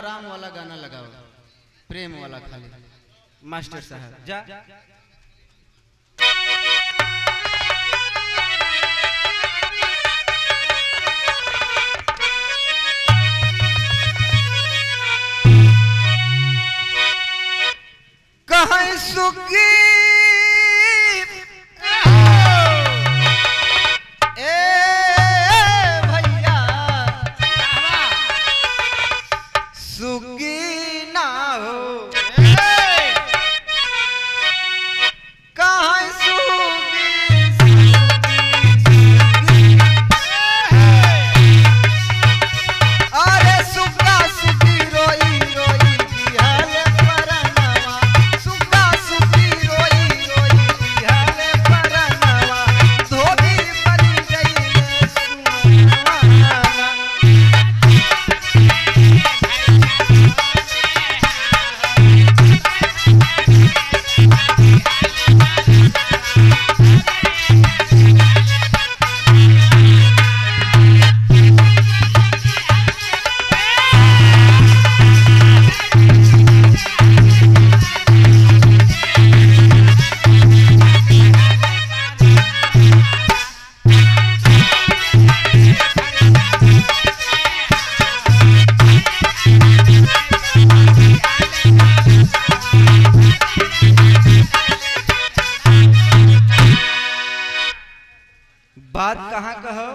राम वाला गाना लगाओ, प्रेम वाला खाली। मास्टर साहब जा। कहाँ सुखी बात कहाँ कहो?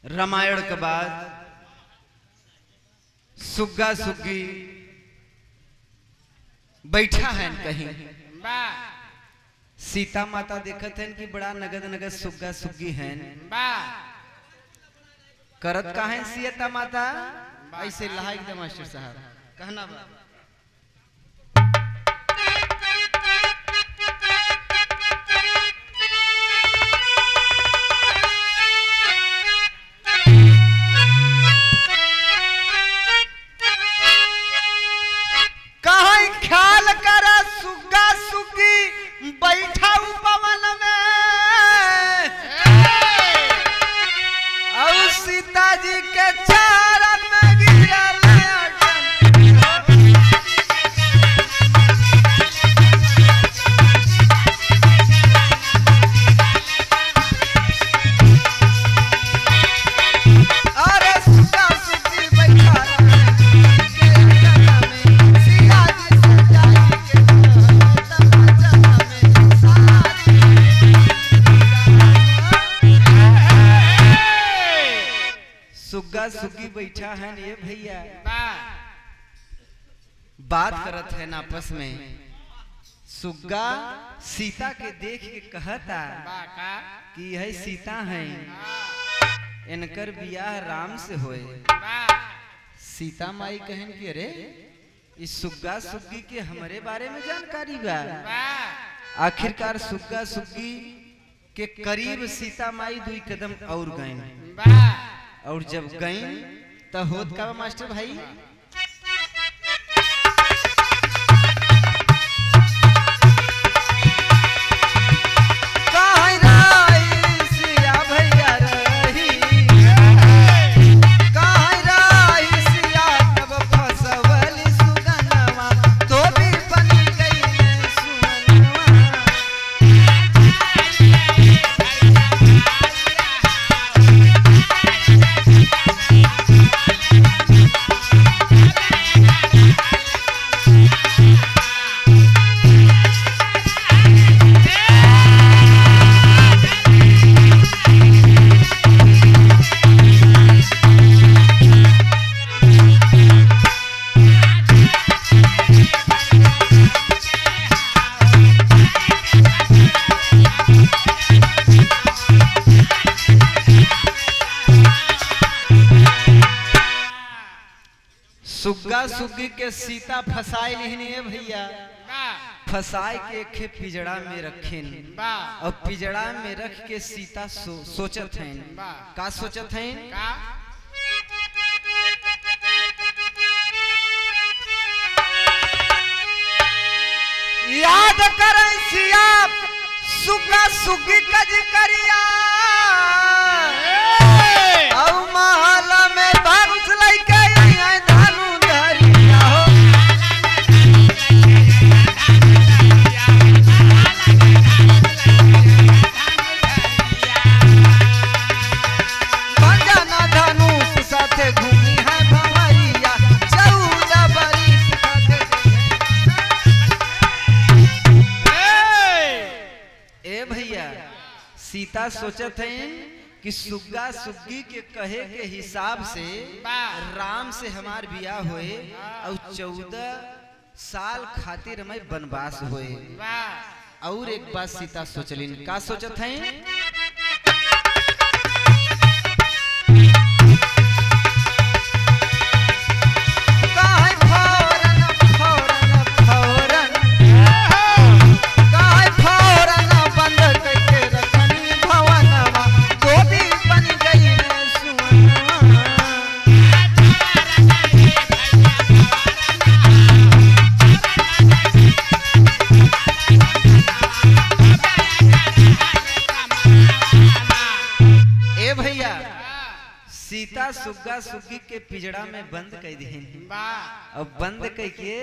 रामायण के बाद सुग्गा सुग्गी बैठा है कहीं, सीता माता देखत है कि बड़ा नगद नगद सुग्गा सुग्गी है, करत का है सीता माता ऐसे लहाई दे मास्टर साहब कहना बा। बैठा पवन में और सीता जी के चरण में गिरल सुग्गी बैठा है ये भैया, बात करत है आपस में। सुग्गा सीता के देख के कहता कि यह सीता है, इनकर बियाह राम से होए। सीता माई कहन कि अरे इस सुग्गा सुग्गी के हमारे बारे में जानकारी बा। आखिरकार सुग्गा सुग्गी के करीब सीता माई 2 कदम और गए, और जब गई तो होत का मास्टर भाई सुग्गा सुग्गी के सीता फसाए नहीं भैया, फसाए के एक पिजड़ा में रखें और पिजड़ा में रख के सीता सोचत हैं का सोचत हैं याद करें सिया सुग्गा सुग्गी कज करिया और महल में भंस सीता सोचत हैं कि सुग्गा सुग्गी के कहे के हिसाब से राम से हमार बियाह होए और 14 साल खातिर मैं वनवास होए। और एक बात सीता सोचलिन, का सोचत हैं? सीता सुग्गा सुग्गी के पिजड़ा में बंद कर दी और बंद करके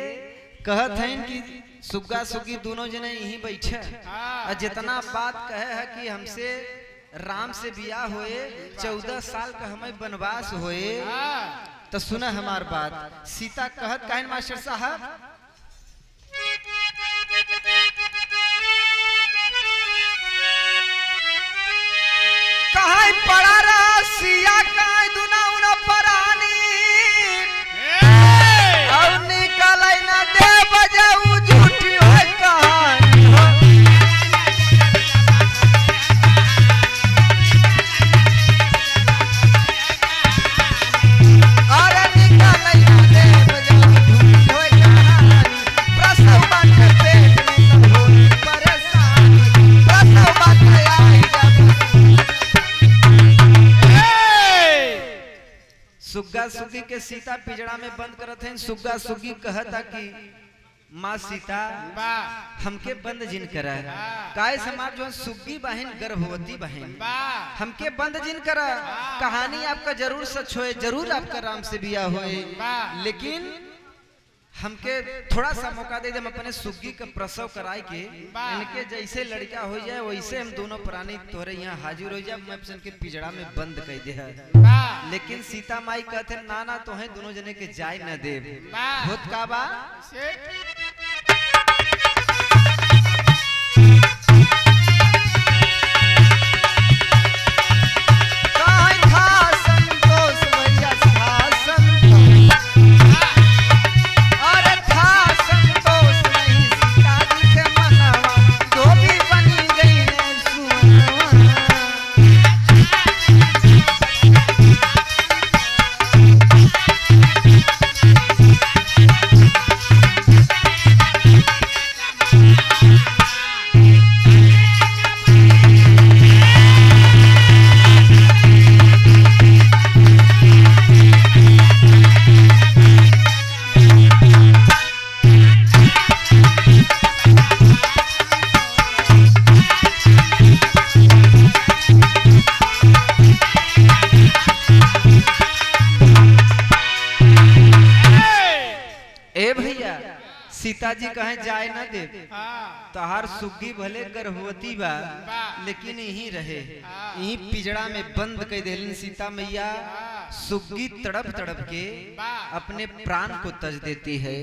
कहत हैं कि सुग्गा सुग्गी दोनों जने यहीं बैठे और जितना बात कहे है कि हमसे राम से बियाह होए 14 साल का हमें वनवास होए, तो सुना हमार बात। सीता कहत काहे मास्टर साहब, कहां पड़ा रसिया का दुना उना परानी और निकल ना दे बजाऊ झूठी होय कहानी हो। अरे निकल ना दे बजाऊ झूठी होय कहानी, प्रसव बात पेट में सब होई परेशानी, प्रसव बात आई जब सुग्गा सुग्गी के सीता पिजड़ा में बंद करत हैं। सुग्गा सुग्गी कहता कि माँ सीता हमके बंद जिन करा, काय समाज जो सुग्गी बहन गर्भवती बहन हमके बंद जिन करा। कहानी आपका जरूर सच होए, जरूर आपका राम से बियाह होए, लेकिन हमके थोड़ा सा मौका दे दे, हम अपने सुग्गी का प्रसव कराए के इनके जैसे लड़का हो जाए वैसे हम दोनों प्राणी तोरे यहाँ हाजिर हो जाए, मैं के पिजड़ा में बंद कर दे है। लेकिन सीता माई कहते ना ना तो है दोनों जने के जाय न दे होत का बा। सीता जी कहे जाए ना दे, तहार सुग्गी भले गर्भवती बा लेकिन यहीं रहे, यहीं पिजड़ा में बंद कर देलिन। सीता मैया सुग्गी तड़प तड़प के अपने प्राण को तज देती है।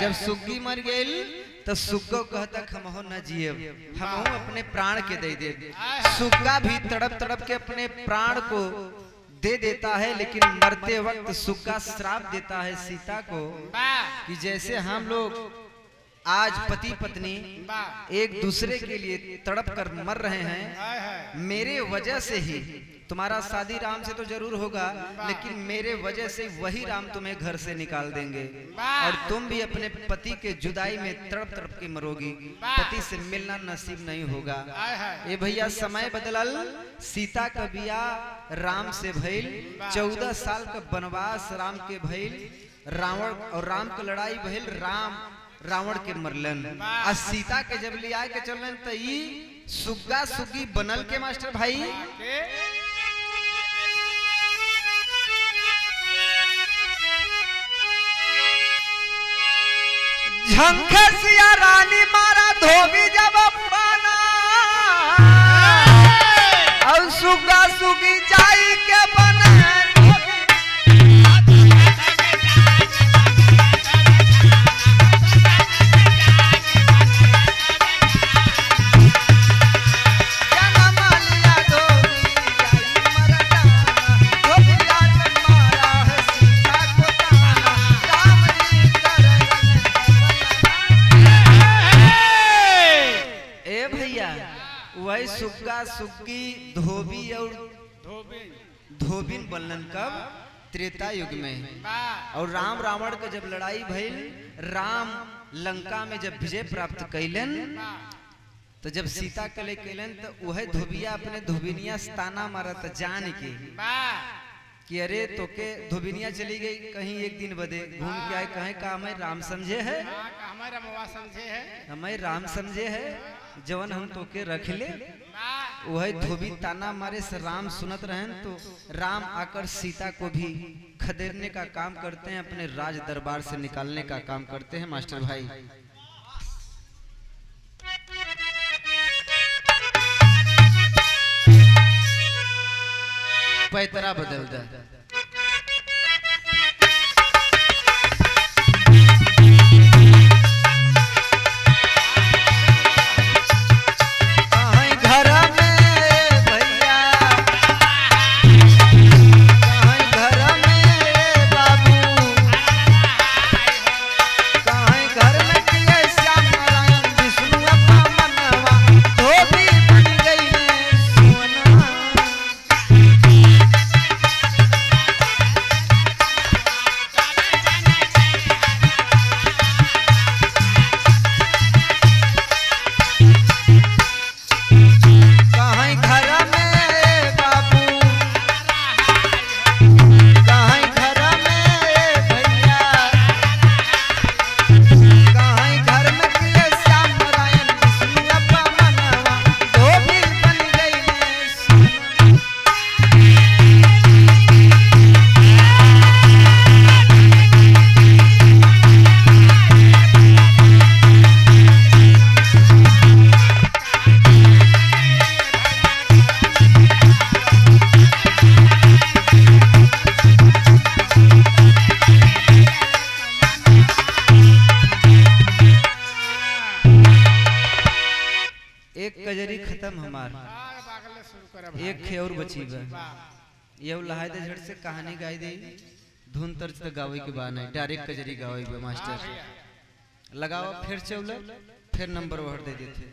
जब सुग्गी मर गई तो सुग्गो कहता हमहो न जिए, हमहो अपने प्राण के दे दे। सुग्गा भी तड़प तड़प के अपने प्राण को दे देता है, लेकिन मरते वक्त सुग्गा श्राप देता है सीता को कि जैसे हम लोग आज पति पत्नी एक दूसरे के लिए तड़प कर मर रहे हैं, मेरे वजह से ही तुम्हारा शादी राम से तो जरूर होगा, लेकिन मेरे वजह से वही राम तुम्हें घर से निकाल देंगे और तुम भी अपने पति के जुदाई में तड़प तड़प के मरोगी, पति से मिलना नसीब नहीं होगा। ये भैया समय बदलल, सीता का बियाह राम से भइल, 14 साल का वनवास राम के भइल, रावण और राम की लड़ाई भइल, राम रावण के मरलन और सीता के जब ले आए के चलन तो ई सुग्गा सुग्गी बनल के मास्टर भाई झंखसिया रानी मारा धोबी जब पाना और सुग्गा सुग्गी जाई के बने माली सुग्गा सुग्गी धोबी और धोबिन बनलन कब? त्रेता युग में। और राम रावण के जब लड़ाई भइल, राम लंका में जब विजय प्राप्त कैलन, तो जब सीता के ले कैलन तो वह धोबिया अपने धोबिनिया ताना मारत जान के कि अरे तो के धोबिनिया चली गई कहीं एक दिन बदे घूम के आए, कहे का हमें राम समझे है, हमें राम समझे है जवन हम तो के रख ले। वह धोबी ताना मारे से राम सुनत रहन, तो राम आकर सीता को भी खदेड़ने का काम करते हैं, अपने राज दरबार से निकालने का काम करते हैं। मास्टर भाई पैतरा बदल दा एक खे और बची बा ये लहाय दे झट से कहानी गाई दे धुन तर्ज तक गावे के बान है डायरेक्ट कजरी गावे बे मास्टर लगाओ फिर चौल फिर नंबर वहर दे देते।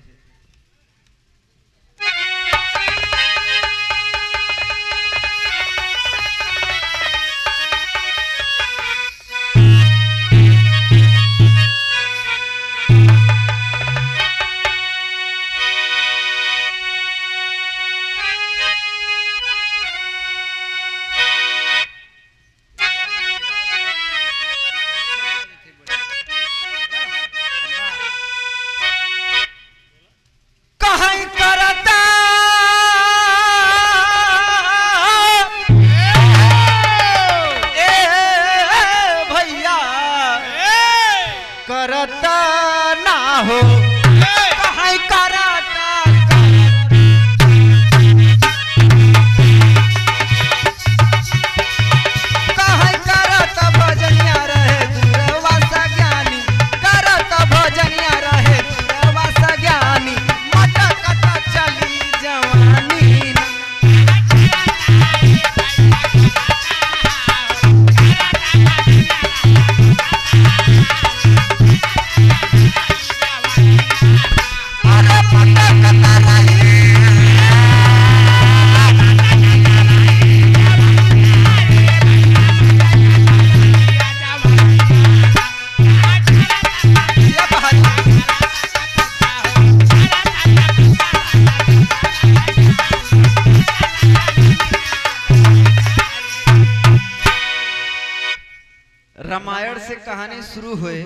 रामायण से कहानी शुरू हुए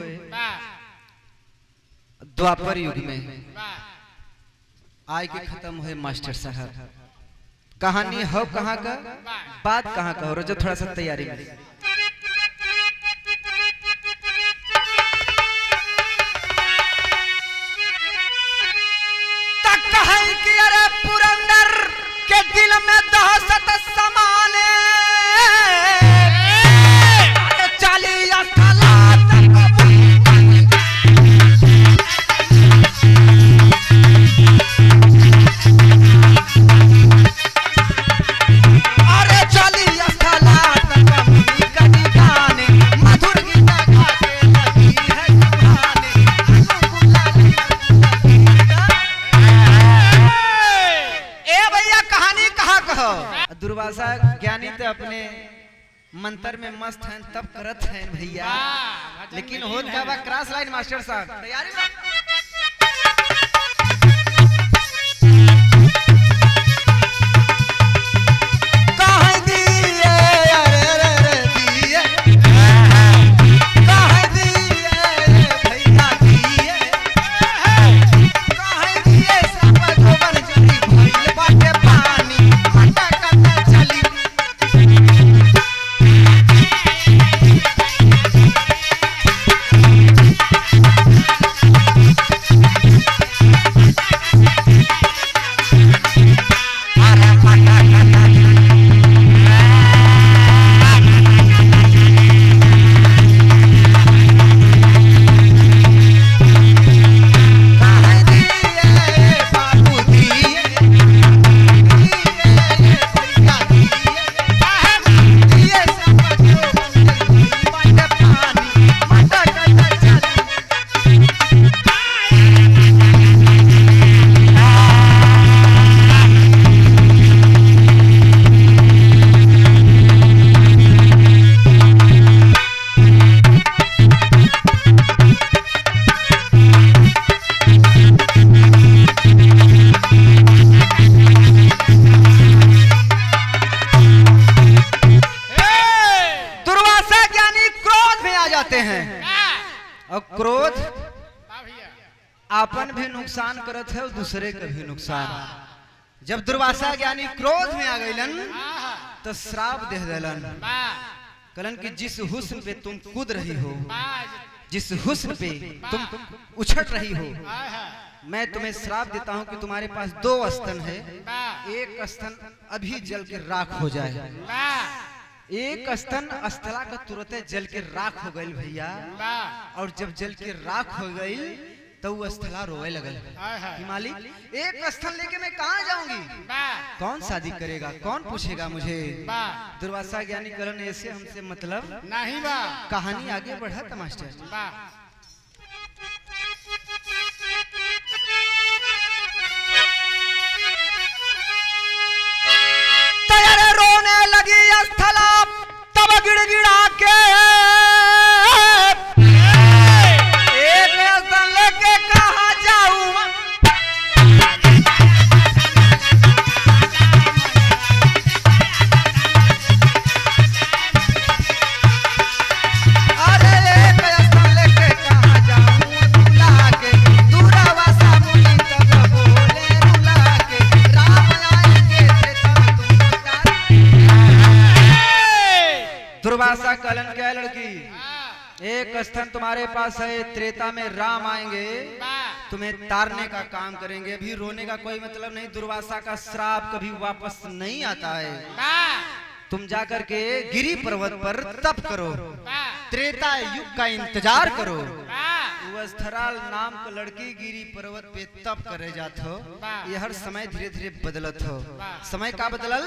द्वापर युग में आय के खत्म हुए मास्टर साहब। कहानी हो कहाँ का बात कहाँ का हो रहा जो थोड़ा सा तैयारी में तक है कि अरे पुरंदर के दिल में दहशत समाने अरे चली कहो। दुर्वासा ज्ञानी तो अपने मंत्र में मस्त हैं, तब करत हैं भैया, लेकिन होत क्या बा क्रॉस लाइन मास्टर साहब तैयारी में। और क्रोध आपन भी नुकसान करत है और दूसरे का भी नुकसान। जब दुर्वासा ज्ञानी क्रोध में आ गईलन तो श्राप दे देलन, कलन कि जिस हुस्न पे तुम कूद रही हो, जिस हुस्न पे तुम उछट रही हो, मैं तुम्हें श्राप देता हूं कि तुम्हारे पास 2 स्तन है, एक स्तन अभी जल के राख हो जाए। एक स्तन स्थला का तुरंत जल के राख हो गई भैया, और जब जल के राख हो गई तो वो स्थला रोए लगल कि मालिक एक स्तन लेके मैं कहाँ जाऊंगी, कौन शादी करेगा, कौन पूछेगा मुझे। दुर्वासा ज्ञानी करण ऐसे हमसे मतलब नहीं बा। कहानी आगे बढ़ा था मास्टर। रोने लगी स्थला तब गिड़गिड़ा के एक स्तन लेके कहाँ जाऊं, अरे एक स्तन लेके कहाँ जाऊं, रुला के दुर्वासा मुनि तब बोले रुला के राम आएंगे तब दुर्वासा कलन क्या लड़की, एक स्तन तुम्हारे पास है, त्रेता में राम आएंगे तुम्हें तारने का काम करेंगे। अभी रोने का कोई मतलब नहीं, दुर्वासा का श्राप कभी वापस नहीं आता है। तुम जाकर के गिरी पर्वत पर तप करो, त्रेता युग का इंतजार करो। वो स्थराल नाम का लड़की गिरी पर्वत पे तप करे जात हो। ये हर समय धीरे धीरे बदलत हो। समय का बदलल,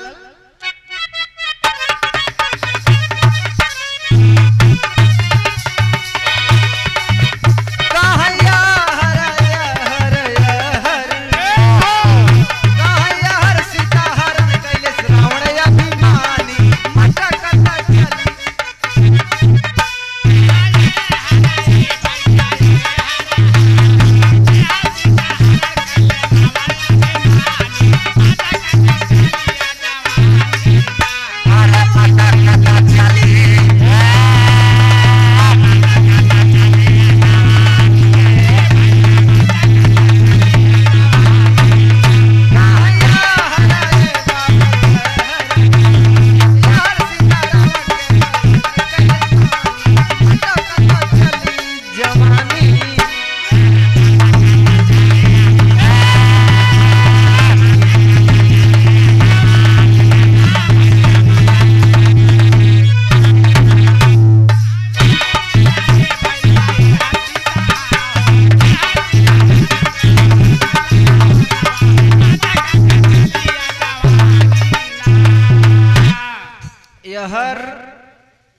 हर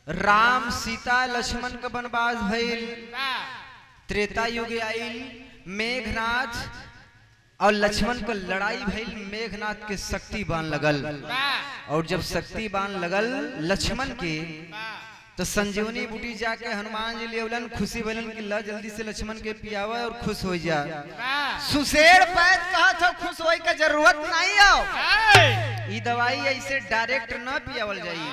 राम सीता लक्ष्मण का वनवास भइल, त्रेता युग आइल, मेघनाथ और लक्ष्मण को लड़ाई भइल मेघनाथ के शक्ति बाण लगल। और जब शक्ति बाण लगल लक्ष्मण के तो संजीवनी बूटी जाके हनुमान जी लेवलन, खुशी भलन कि ला जल्दी से लक्ष्मण के पियावा और खुश हो जा। सुशेर पैद कहा था खुश होए का जरूरत नहीं आओ। ये दवाई ऐसे डायरेक्ट न पियावल जाई,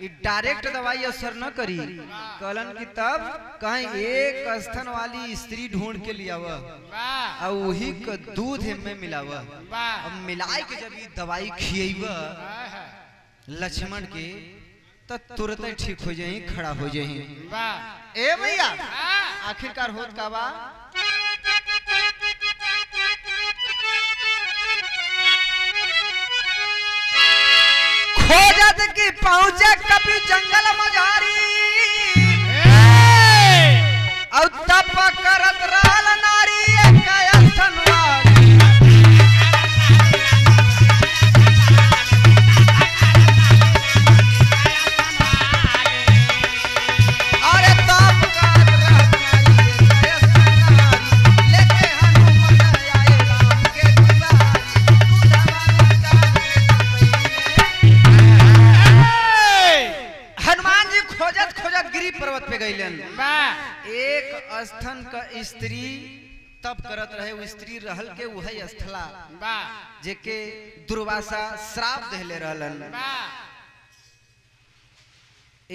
ये डायरेक्ट दवाई असर न करी। कहलन कि तब कहीं एक स्तन वाली स्त्री ढूंढ के लियावा और वही का दूध में मिलावा। अब मिलाए के जब ये दवाई खिएवा लक्ष्मण के तो तुरंत ठीक हो जाए, खड़ा हो जाए। ए भैया आखिरकार होत का बा खोजत की पहुंचे कभी जंगल मजारी और तप करत रहल नारी एक स्तनवारी। पर्वत पे गईलन एक स्तन का स्त्री तप करत रहे। वो स्त्री रहल के वही स्थला जेके दुर्वासा श्राप देले रहलन।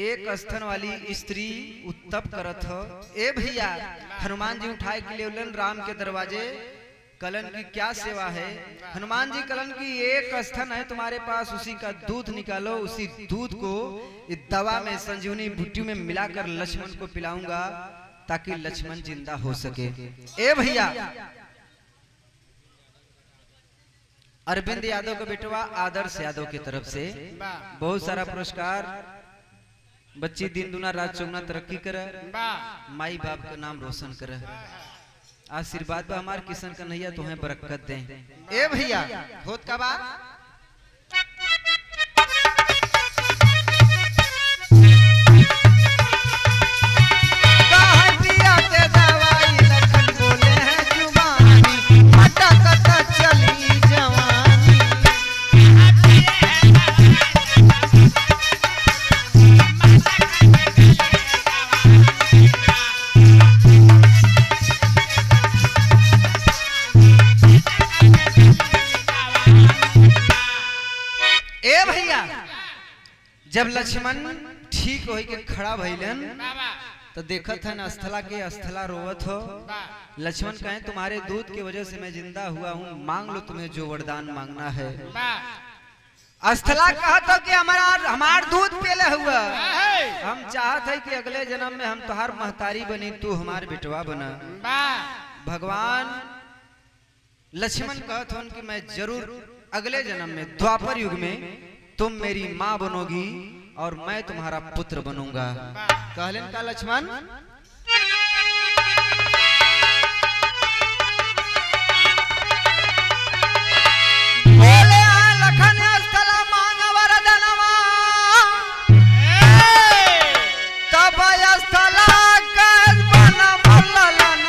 एक स्तन वाली स्त्री तप करत हो। ए भैया हनुमान जी उठाए के लिए राम के दरवाजे। कलन की क्या सेवा है? हनुमान जी कलन की एक स्तन है तुम्हारे पास, उसी का दूध निकालो, उसी दूध को इस दवा में संजीवनी बूटी में मिलाकर लक्ष्मण को पिलाऊंगा ताकि लक्ष्मण जिंदा हो सके। ए भैया अरविंद यादव का बेटवा आदर्श यादव की तरफ से बहुत सारा पुरस्कार। बच्ची दिन दुना रात चौगुना तरक्की करे, माई बाप का नाम रोशन करे। आशीर्वाद बा हमार किशन कन्हैया तुम्हें बरकत दे। ए भैया होत का बा जब लक्ष्मण ठीक हो के खड़ा भइलन तो देखत है स्थला के स्थला रोवत हो। लक्ष्मण कहे तुम्हारे दूध की वजह से मैं जिंदा हुआ हूँ, मांग लो तुम्हें जो वरदान मांगना है। स्थला कहा तो कि हमार दूध पीले हुआ, हम चाहत है कि अगले जन्म में हम तुहार महतारी बनी, तू हमार बेटवा बना। भगवान लक्ष्मण कहत हन कि मैं जरूर अगले जन्म में द्वापर युग में तुम मेरी माँ बनोगी और मैं तुम्हारा पुत्र बनूंगा। कहलन का लक्ष्मण बोले लखन स्थला मांग वरदानवा, तब स्थला कस बन बोललन।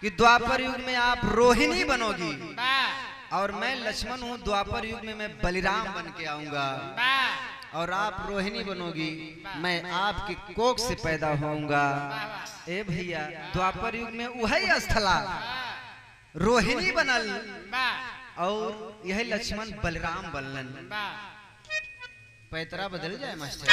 कि द्वापर युग में आप रोहिणी बनोगी और मैं लक्ष्मण हूँ, द्वापर युग में मैं बलिराम बन के आऊंगा और आप रोहिणी बनोगी, मैं आपके कोख से पैदा होऊंगा। ए भैया द्वापर युग में वही स्थला रोहिणी बनल और यही लक्ष्मण बलराम बनलन। पैतरा बदल जाए मास्टर।